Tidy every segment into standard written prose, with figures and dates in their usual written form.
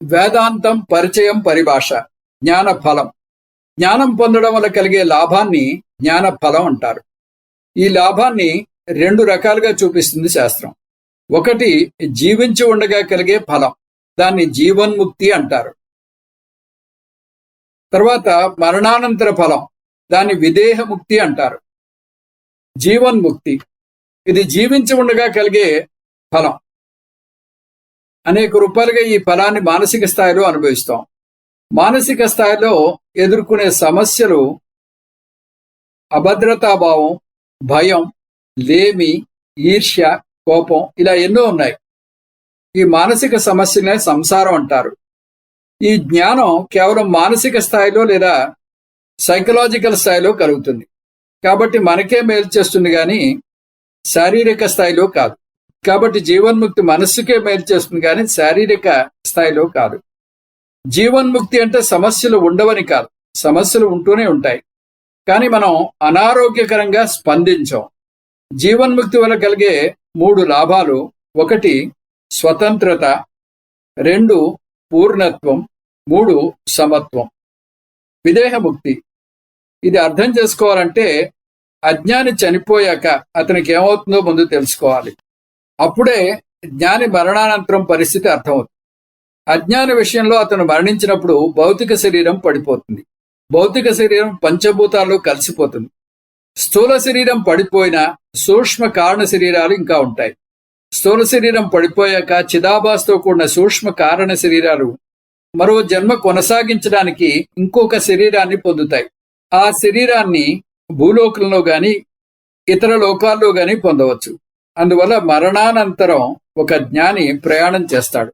వేదాంతం పరిచయం పరిభాష. జ్ఞాన ఫలం. జ్ఞానం పొందడం వల్ల కలిగే లాభాన్ని జ్ఞాన ఫలం అంటారు. ఈ లాభాన్ని రెండు రకాలుగా చూపిస్తుంది శాస్త్రం. ఒకటి జీవించి ఉండగా కలిగే ఫలం, దాన్ని జీవన్ముక్తి అంటారు. తర్వాత మరణానంతర ఫలం, దాన్ని విదేహముక్తి అంటారు. జీవన్ముక్తి ఇది జీవించి ఉండగా కలిగే ఫలం. అనేక రూపాయలుగా ఈ ఫలాన్ని మానసిక స్థాయిలో అనుభవిస్తాం. మానసిక స్థాయిలో ఎదుర్కొనే సమస్యలు అభద్రతాభావం, భయం, లేమి, ఈర్ష్య, కోపం, ఇలా ఎన్నో ఉన్నాయి. ఈ మానసిక సమస్యలనే సంసారం అంటారు. ఈ జ్ఞానం కేవలం మానసిక స్థాయిలో లేదా సైకలాజికల్ స్థాయిలో కలుగుతుంది. కాబట్టి మనకే మేలు చేస్తుంది కానీ శారీరక స్థాయిలో కాదు. కాబట్టి జీవన్ముక్తి మనస్సుకే మేలు చేస్తుంది కానీ శారీరక స్థాయిలో కాదు. జీవన్ముక్తి అంటే సమస్యలు ఉండవని కాదు, సమస్యలు ఉంటూనే ఉంటాయి, కానీ మనం అనారోగ్యకరంగా స్పందించాం. జీవన్ముక్తి వల్ల కలిగే 3 లాభాలు: 1 స్వతంత్రత, 2 పూర్ణత్వం, 3 సమత్వం. విదేహముక్తి ఇది అర్థం చేసుకోవాలంటే అజ్ఞాని చనిపోయాక అతనికి ఏమవుతుందో ముందు తెలుసుకోవాలి. అప్పుడే జ్ఞాని మరణానంతరం పరిస్థితి అర్థమవుతుంది. అజ్ఞాని విషయంలో అతను మరణించినప్పుడు భౌతిక శరీరం పడిపోతుంది. భౌతిక శరీరం పంచభూతాల్లో కలిసిపోతుంది. స్థూల శరీరం పడిపోయినా సూక్ష్మ కారణ శరీరాలు ఇంకా ఉంటాయి. స్థూల శరీరం పడిపోయాక చిదాభాస్తో కూడిన సూక్ష్మ కారణ శరీరాలు మరో జన్మ కొనసాగించడానికి ఇంకొక శరీరాన్ని పొందుతాయి. ఆ శరీరాన్ని భూలోకంలో గాని ఇతర లోకాల్లో గాని పొందవచ్చు. అందువల్ల మరణానంతరం ఒక జ్ఞాని ప్రయాణం చేస్తాడు.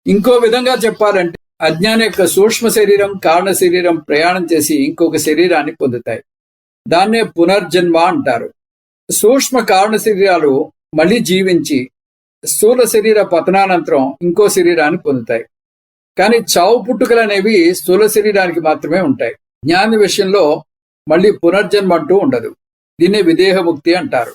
ఇంకో విధంగా చెప్పాలంటే అజ్ఞాని యొక్క సూక్ష్మ శరీరం, కారణ శరీరం ప్రయాణం చేసి ఇంకొక శరీరాన్ని పొందుతాయి. దాన్నే పునర్జన్మ అంటారు. సూక్ష్మ కారణ శరీరాలు మళ్ళీ జీవించి స్థూల శరీర పతనానంతరం ఇంకో శరీరాన్ని పొందుతాయి. కానీ చావు పుట్టుకలు అనేవి స్థూల శరీరానికి మాత్రమే ఉంటాయి. జ్ఞాని విషయంలో మళ్ళీ పునర్జన్మ అంటూ ఉండదు. దీన్నే విదేహముక్తి అంటారు.